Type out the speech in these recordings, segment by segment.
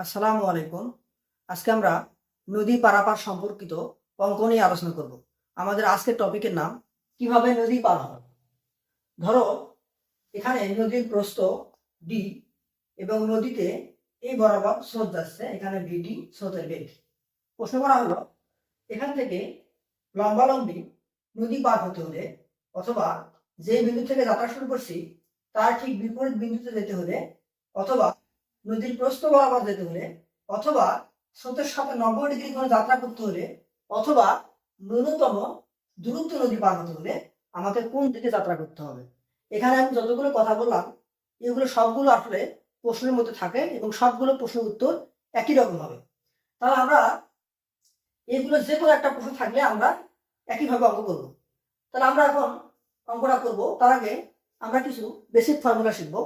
আসসালামু আলাইকুম। আজকে আমরা নদী পারাপার সম্পর্কিত অঙ্ক নিয়ে আলোচনা করব। আমাদের আজকের টপিকের নাম কিভাবে নদী পার হয়। ধরো এখানে নদীর প্রস্থ ডি এবং নদীতে এই বরাবর স্রোত যাচ্ছে, এখানে ভিডি স্রোতের বেগ। প্রশ্ন করা হলো এখান থেকে লম্বালম্বি নদী পার হতে হলে অথবা যে বিন্দু থেকে যাত্রা শুরু করছি তার ঠিক বিপরীত বিন্দুতে যেতে হলে অথবা নদীর প্রস্থ বরাবর যেতে হলে অথবা স্রোতের সাথে 90 ডিগ্রি কোণে যাত্রা করতে হলে অথবা ন্যূনতম দূরত্ব নদী পার হতে হলে আমাকে কোন দিকে যাত্রা করতে হবে। এখানে আমি যতগুলো কথা বললাম এগুলো সবগুলো আসলে প্রশ্নের মধ্যে থাকে এবং সবগুলো প্রশ্নের উত্তর একই রকম হবে। তাহলে আমরা এগুলো যে কোনো একটা প্রশ্ন থাকলে আমরা একইভাবে অঙ্ক করবো। তাহলে আমরা এখন অঙ্কটা করবো, তার আগে আমরা কিছু বেসিক ফর্মুলা শিখবো।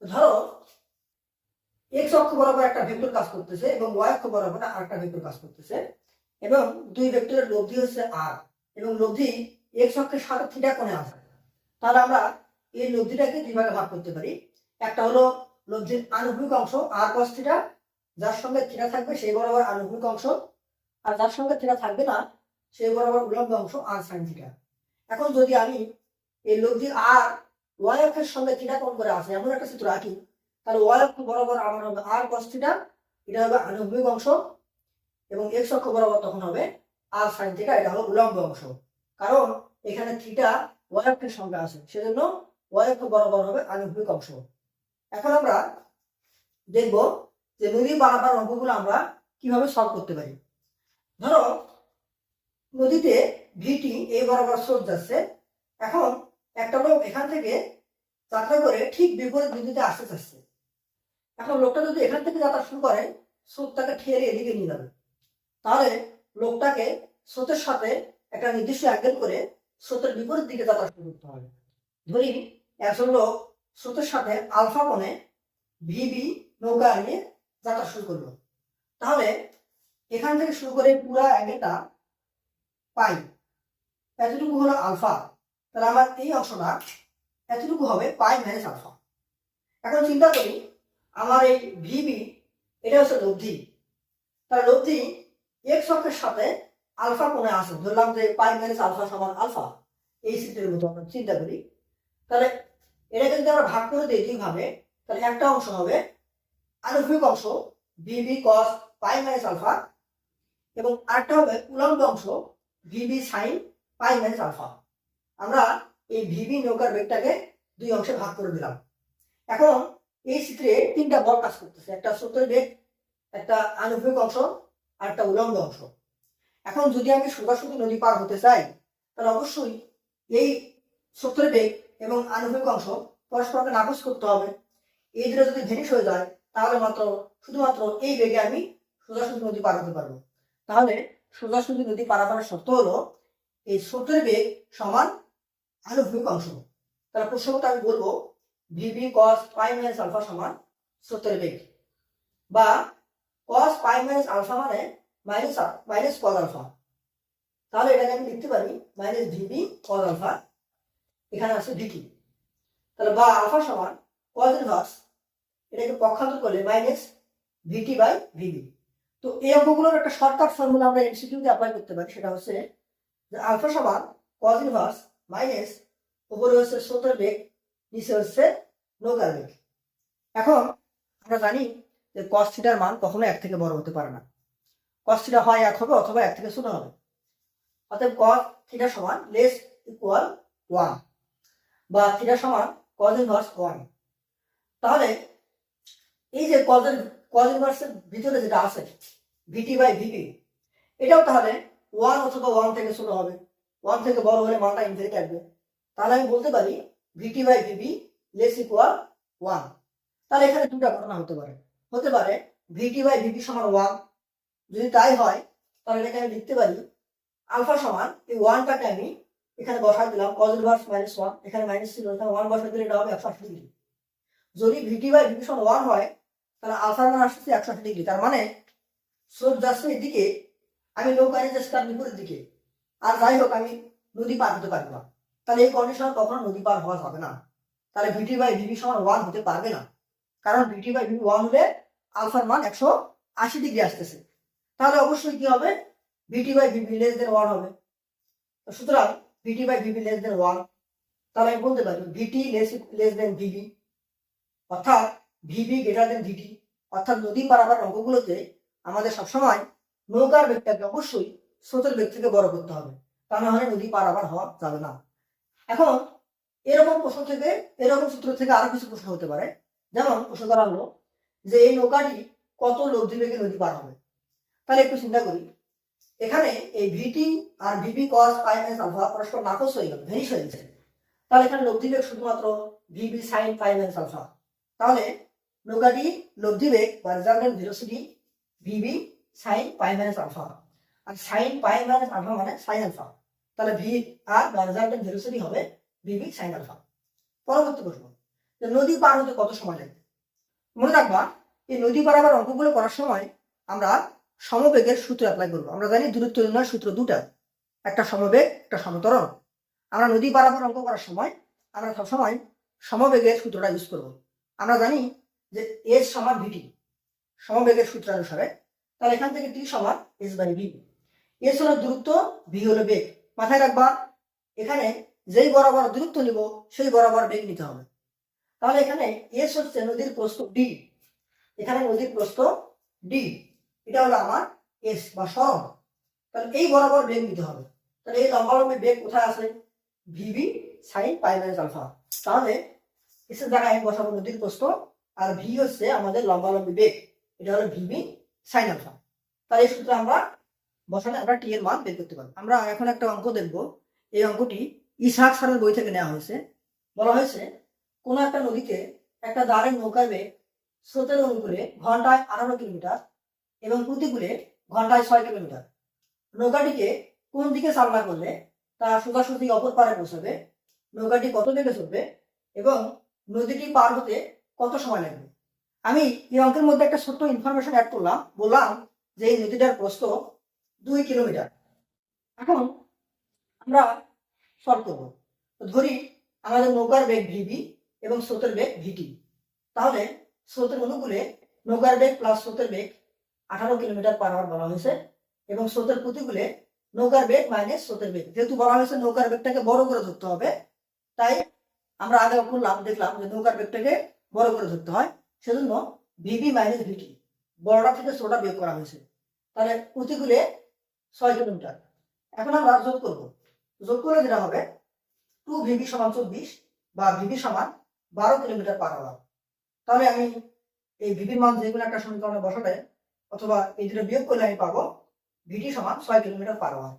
ধরো এক্স অক্ষ বরাবর একটা ভেক্টর কাজ করতেছে এবং ওয়াই অক্ষ বরাবর আরেকটা ভেক্টর কাজ করতেছে এবং দুই ভেক্টরের লব্ধি হচ্ছে আর এবং লব্ধি এক্স অক্ষের সাথে থিটা কোণে আছে। তাহলে আমরা এই লব্ধিটাকে দুই ভাগে ভাগ করতে পারি। একটা হলো লব্ধির আনুভূমিক অংশ আর কস থিটা, যার সঙ্গে থিটা থাকবে সেই বরাবর আনুভূমিক অংশ, আর যার সঙ্গে থিটা থাকবে না সেই বরাবর উল্লম্ব অংশ আর সাইন থিটা। এখন যদি আমি এই লব্ধি আর ওয়াই অক্ষের সঙ্গে থিটা কোণ করে আছে এমন একটা চিত্র আঁকি, তাহলে ওয়াই অক্ষ বরাবর আমার হবে আর কস থিটা, এটা হবে আনুভূমিক অংশ, এবং এক্স অক্ষ বরাবর তখন হবে আর সাইন থিটা, এটা হলো উল্লম্ব অংশ। কারণ এখানে থিটা ওয়াই অক্ষের সঙ্গে আছে, সেজন্য ওয়াই অক্ষ বরাবর হবে আনুভূমিক অংশ। এখন আমরা দেখব যে নদী পারাপার অঙ্কগুলো আমরা কিভাবে সলভ করতে পারি। ধরো নদীতে ভিটি এই বরাবর স্রোত যাচ্ছে, এখন একটা লোক এখান থেকে যাত্রা করে ঠিক বিপরীত বিন্দুতে আসতে চাচ্ছে। এখন লোকটা যদি এখান থেকে যাত্রা শুরু করে স্রোতটাকে ঠেলে এদিকে নিয়ে যাবে, তাহলে লোকটাকে স্রোতের সাথে একটা নির্দিষ্ট অ্যাঙ্গেল করে স্রোতের বিপরীত দিকে যাত্রা শুরু করতে হবে। ধরি একজন লোক স্রোতের সাথে আলফা কোণে ভিবি নৌকা নিয়ে যাত্রা শুরু করলো, তাহলে এখান থেকে শুরু করে পুরো অ্যাঙ্গেলটা পাই, এতটুকু হলো আলফা। তাহলে আমার এই অংশটা এতটুকু হবে পাই মাইনাস আলফা। এখন চিন্তা করি আমার এই ভিবি এটা হচ্ছে লব্ধি, তাহলে লব্ধি এক্স অক্ষের সাথে আলফা কোণে আছে, ধরলাম যে পাই মাইনাস আলফা সমান আলফা, এই চিত্রের মতো আমরা চিন্তা করি। তাহলে এটাকে যদি আমরা ভাগ করে দিই দুইভাবে, তাহলে একটা অংশ হবে আনুভূমিক অংশ VB cos pi minus alpha এবং আরেকটা হবে উল্লম্ব অংশ VB sine pi minus alpha. আমরা এই ভিবি নৌকার বেগটাকে দুই অংশে ভাগ করে দিলাম। এখন এই চিত্রে তিনটা বল কাজ করতেছে, একটা স্রোতের বেগ, একটা আনুভূমিক অংশ আর একটা উল্লম্ব অংশ। এখন যদি আমি সোজাসুজি নদী পার হতে চাই তাহলে অবশ্যই এই স্রোতের বেগ এবং আনুভূমিক অংশ পরস্পরকে নাকচ করতে হবে। এই দুটো যদি ভেনিশ হয়ে যায় তাহলে শুধুমাত্র এই বেগে আমি সোজাসুজি নদী পার হতে পারবো। তাহলে সোজাসুজি নদী পারাপারের শর্ত হলো এই স্রোতের বেগ সমান আনুভূমিক অংশ। তাহলে প্রসঙ্গত আমি বলবো VB cos pi minus alpha সমান স্রোতের বেগ, বা কস পাই মাইনাস আলফা মানে মাইনাস কস আলফা। তাহলে এটাকে আমি লিখতে পারি মাইনাস ভিবি কস আলফা, এখানে আছে ভিটি। তাহলে বা আলফা সমান কস ইনভার্স, এটাকে পক্ষান্তর করলে মাইনাস ভিটি বাই ভিবি। তো এই অঙ্কগুলোর একটা শর্টকাট ফর্মুলা আমরা এমসিকিউতে অ্যাপ্লাই করতে পারি, সেটা হচ্ছে যে আলফা সমান কস ইনভার্স মাইনাস উপরে হচ্ছে স্রোতের বেগ, নিচে হচ্ছে নৌকার বেগ। এখন আমরা জানি যে কস থিটার মান কখনো এক থেকে বড় হতে পারে না, কস থিটা হয় এক হবে অথবা এক থেকে ছোট হবে। অতএব কস থিটা সমান লেস ইকুয়াল 1 বা থিটা সমান কস ইনভার্স 1। তাহলে এই যে কস ইনভার্সের ভিতরে যেটা আছে ভিটি বাই ভিপি, এটাও তাহলে 1 অথবা 1 থেকে ছোট হবে, 1 থেকে বড় হলে মানটা ইনফিনিটি আসবে। তাহলে আমি বলতে পারি ভিটি বাই ভিপি লেস ইকুয়াল 1। তাহলে এখানে দুটা ঘটনা হতে পারে ভিটি বাই ভিপি সমান 1। যদি তাই হয় তাহলে এটাকে আমি লিখতে পারি আলফা সমান এই 1টাকে আমি এখানে বসাই দিলাম কস ইনভার্স মাইনাস 1, এখানে মাইনাস ছিল, এখানে 1 বসাই দিলে এটা হবে 180 ডিগ্রি। যদি ভিটি বাই ভিপি সমান 1 হয় তাহলে আলফার মান আসছে 180 ডিগ্রি, তার মানে স্রোত যাচ্ছে এদিকে, আমি নৌকা নিয়ে যাচ্ছি তার বিপরীত দিকে, আর যাই হোক আমি নদী পার হতে পারবো না। তাহলে এই কন্ডিশন কখনো নদী পার হওয়া যাবে না। তাহলে ভিটি বাই ভিপি সমান 1 হতে পারবে না, কারণ ভিটি বাই ভিপি 1 হলে আলফার মান 180 ডিগ্রি আসতেছে, তাহলে অবশ্যই কি হবে, ভিটি বাই ভিবি লেস দেন 1 হবে। সুতরাং ভিটি বাই ভিবি লেস দেন 1, তাহলে আমি বলতে পারি ভিটি লেস দেন ভিবি, অর্থাৎ ভিবি গ্রেটার দেন ভিটি। অর্থাৎ নদী পারাপার অঙ্কগুলোতে আমাদের সবসময় নৌকার বেগটাকে অবশ্যই স্রোতের বেগ থেকে বড় করতে হবে, তা না হলে নদী পারাপার হওয়া যাবে না। এখন এরকম প্রশ্ন থেকে, এরকম সূত্র থেকে আরো কিছু প্রশ্ন হতে পারে। যেমন প্রশ্ন করা হলো যে এই নৌকাটি কত লব্ধি বেগে নদী পার হবে। তাহলে একটু চিন্তা করি, এখানে এই ভিটি আর VB cos pi minus alpha পরস্পর নাকচ হয়ে গেল, ভেনিশ হয়ে গেছে। তাহলে এখানে লব্ধি বেগ শুধুমাত্র V B sine pi minus alpha. তাহলে নৌকাটি লব্ধি বেগ বা resultant velocity V B sine pi minus alpha, আর সাইন পাই মাইনাস আলফা মানে সাইন আলফা। তাহলে ভি আর বা রেজাল্টেন্ট ভেলোসিটি হবে ভিবি সাইন আলফা। পরবর্তী প্রশ্ন, নদী পার হতে কত সময় লাগে। মনে রাখবা, এই নদী পারাবার অঙ্কগুলো করার সময় আমরা সমবেগের সূত্র অ্যাপ্লাই করবো। আমরা জানি দূরত্ব নির্ণয়ের সূত্র দুটা, একটা সমবেগ, একটা সমত্বরণ। আমরা নদী পারাবার অঙ্ক করার সময় আমরা সবসময় সমবেগের সূত্রটা ইউজ করব। আমরা জানি যে এস সমান ভিটি সমবেগের সূত্রানুসারে, তাহলে এখান থেকে টি সমান এস বাই ভি। এস হলো দূরত্ব, ভি হলো বেগ। মাথায় রাখবা, এখানে যেই বরাবর দূরত্ব নিব সেই বরাবর বেগ নিতে হবে। তাহলে এখানে এস হচ্ছে নদীর প্রস্থ ডি, এখানে নদীর প্রস্থ ডি, এটা হলো আমার এস বা সরণ। তাহলে এই বরাবর বেগ নিতে হবে। তাহলে এই লম্বালম্বী বেগ কোথায় আছে, VB sine pi minus alpha. তাহলে এসের জায়গায় আমি বসাবো নদীর প্রস্থ, আর ভি হচ্ছে আমাদের লম্বালম্বী বেগ, এটা হলো ভিবি সাইন আলফা। তাহলে এই সূত্রে আমরা বসালে আমরা টি এর মান বের করতে পারবো। আমরা এখন একটা অঙ্ক দেখব। এই অঙ্কটি ইসহাক স্যারের বই থেকে নেওয়া হয়েছে। বলা হয়েছে কোন একটা নদীতে একটা দাঁড়ের নৌকার বেগ স্রোতের অনুকূলে ঘন্টায় 18 কিলোমিটার এবং প্রতিকূলে ঘন্টায় 6 কিলোমিটার। নৌকাটিকে কোন দিকে চালনা করলে তা সোজাসুজি অপর পারে পৌঁছাবে, নৌকাটি কত বেগে চলবে এবং নদীটি পার হতে কত সময় লাগবে। আমি এই অঙ্কের মধ্যে একটা ছোট্ট ইনফরমেশন অ্যাড করলাম, বললাম যে এই নদীটার প্রস্থ 2 কিলোমিটার। এখন আমরা সলভ করবো। ধরি আমাদের নৌকার বেগ ভিবি এবং স্রোতের বেগ ভিটি। তাহলে স্রোতের অনুকূলে নৌকার বেগ প্লাস স্রোতের বেগ 18 কিলোমিটার পার আওয়ার বলা হয়েছে, এবং স্রোতের প্রতিকূলে নৌকার বেগ মাইনাস স্রোতের বেগ। যেহেতু বলা হয়েছে নৌকার বেগটাকে বড় করে ধরতে হবে, তাই আমরা আগে করলাম, দেখলাম যে নৌকার বেগটাকে বড় করে ধরতে হয়, সেজন্য ভিবি মাইনাস ভিটি বড়টা থেকে ছোটটা বিয়োগ করা হয়েছে। তাহলে প্রতিকূলে 6 কিলোমিটার। এখন আমরা যোগ করবো, যোগ করে যেটা হবে 2 ভিবি সমান 24 বা ভিবি সমান 12 কিলোমিটার পার আওয়ার। তাহলে আমি এই ভিবির মান যে কোনো একটা সমীকরণে বসালে অথবা এই দুটো বিয়োগ করলে আমি পাবো ভিটি সমান 6 কিলোমিটার পার আওয়ার।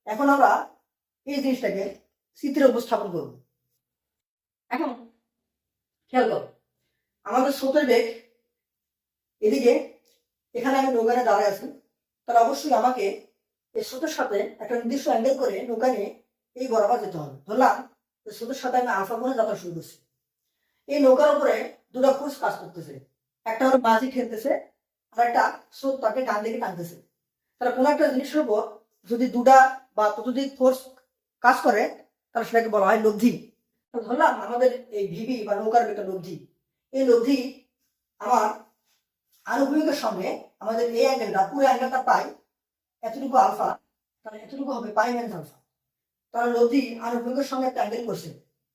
এখন আমরা এই জিনিসটাকে চিত্রে উপস্থাপন করব। এখন খেয়াল করো, আমাদের স্রোতের বেগ এদিকে, এখানে আমি নৌকানে দাঁড়ায় আছি, তাহলে অবশ্যই আমাকে এই স্রোতের সাথে একটা নির্দিষ্ট অ্যাঙ্গেল করে নৌকা নিয়ে এই বরাবর যেতে হবে। ধরলাম স্রোতের সাথে আমি আলফা কোণে যাত্রা শুরু করছি। এই নৌকার উপরে দুটো ফোর্স কাজ করতেছে, একটা হলো মাঝি ঠেলতেছে আর একটা স্রোত তাকে ডান দিকে টানতেছে। তাহলে কোনো একটা জিনিসের উপর যদি দুটা বা ততোধিক ফোর্স কাজ করে তাহলে সেটাকে বলা হয় লব্ধি। ধরলাম আমাদের এই ভিবি বা নৌকার একটা লব্ধি, এই লব্ধি আমার আনুভূমিকের সঙ্গে আমাদের এই অ্যাঙ্গেলটা, পুরো অ্যাঙ্গেলটা পাই এতটুকু আলফা, তাহলে এতটুকু হবে পাই মাইনাস আলফা। তাহলে লব্ধি আনুভূমিকের সঙ্গে একটা অ্যাঙ্গেল করছে,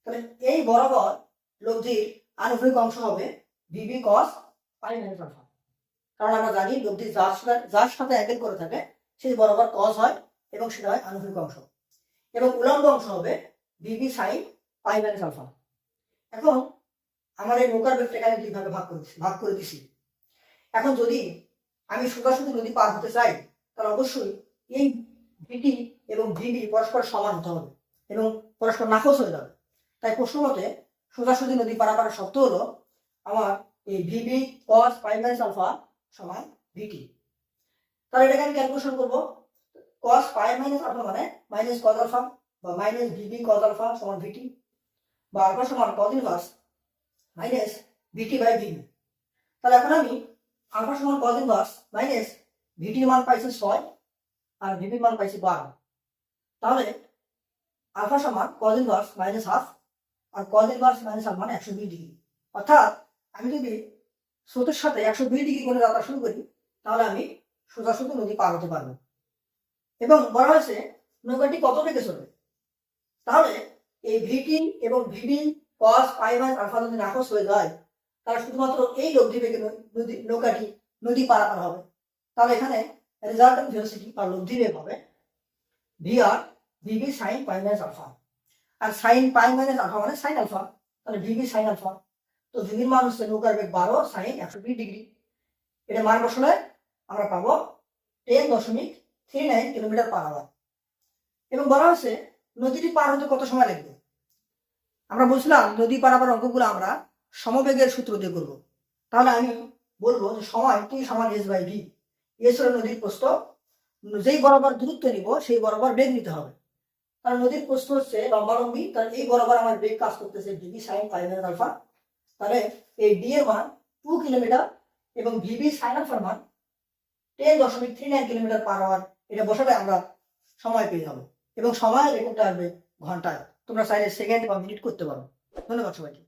তাহলে এই বরাবর লব্ধির আনুভূমিক অংশ হবে VB cos pi minus alpha. কারণ আমরা জানি লব্ধি যার সাথে অ্যাঙ্গেল করে থাকে সেই বরাবর কস হয় এবং সেটা হয় আনুভূমিক অংশ, এবং উলম্ব অংশ হবে VB sine pi minus alpha. এখন আমার এই নৌকার বেগটাকে আমি দুইভাগে ভাগ করে দিছি। এখন যদি আমি সোজাসুজি নদী পার হতে চাই তাহলে অবশ্যই এই ভিটি এবং ভিবি পরস্পর সমান হতে হবে এবং পরস্পর নাকচ হয়ে যাবে। তাই প্রশ্ন মতে সোজাসুজি নদী পারাপারের শর্ত হলো আমার এই VB cos pi minus alpha সমান ভিটি। তাহলে এটাকে আমি ক্যালকুলেশন করবো। কস পাই মাইনাস আলফা মানে মাইনাস কস আলফা বা মাইনাস ভিবি কস আলফা সমান ভিটি, বা আলফা সমান cos inverse minus VT by VB. তাহলে এখন আমি আলফা সমান কস ইনভার্স মাইনাস ভিটির মান পাইছি 6 আর ভিবির মান পাইছি 12। তাহলে আলফা সমান কস ইনভার্স মাইনাস হাফ আর কস ইনভার্স মাইনাস হাফ মানে 120 ডিগ্রি। অর্থাৎ আমি যদি স্রোতের সাথে 120 ডিগ্রি কোণে যাত্রা শুরু করি, তাহলে আমি সোজাসুজি নদী পার হতে পারবো। এবং বলা হয়েছে নৌকাটি কত বেগে চলবে। তাহলে এই ভিটি এবং VB cos pi minus alpha যদি নাকচ হয়ে যায়, তাহলে শুধুমাত্র এই লব্ধি বেগে নৌকাটি নদী পারাপার হবে। তাহলে এখানে রেজাল্টেন্ট ভেলোসিটি বা লব্ধি বেগ হবে V R V B sine pi minus alpha. আর সাইন পাই মাইনাস আলফা মানে সাইন আলফা, তাহলে ভিবি সাইন আলফা। তো ভিবির মান হচ্ছে নৌকার বেগ 12 সাইন 120 ডিগ্রি। এটা মান বসালে আমরা পাবো 10.39 কিলোমিটার পার আওয়ার। এবং বলা হয়েছে নদীটি পার হতে কত সময় লাগবে। আমরা বলছিলাম নদী পারাপার অঙ্কগুলো আমরা সমবেগের সূত্র দিয়ে করবো। তাহলে আমি বলবো যে সময় টি সমান এস বাই ভি। এস হলো নদীর প্রস্থ, যেই বরাবর দূরত্ব নিব সেই বরাবর বেগ নিতে হবে। কারণ নদীর প্রস্থ হচ্ছে লম্বালম্বী, তাহলে এই বরাবর আমার বেগ কাজ করতেছে VB sine pi minus alpha. তাহলে এই ডি এর মান 2 কিলোমিটার এবং ভিবি সাইন আলফার মান 10.39 কিলোমিটার পার আওয়ার। এটা বসালে আমরা সময় পেয়ে যাবো এবং সময় রেকর্ডটা আসবে ঘন্টায়। তোমরা চাইলে সেকেন্ড বা মিনিট করতে পারো। ধন্যবাদ সবাইকে।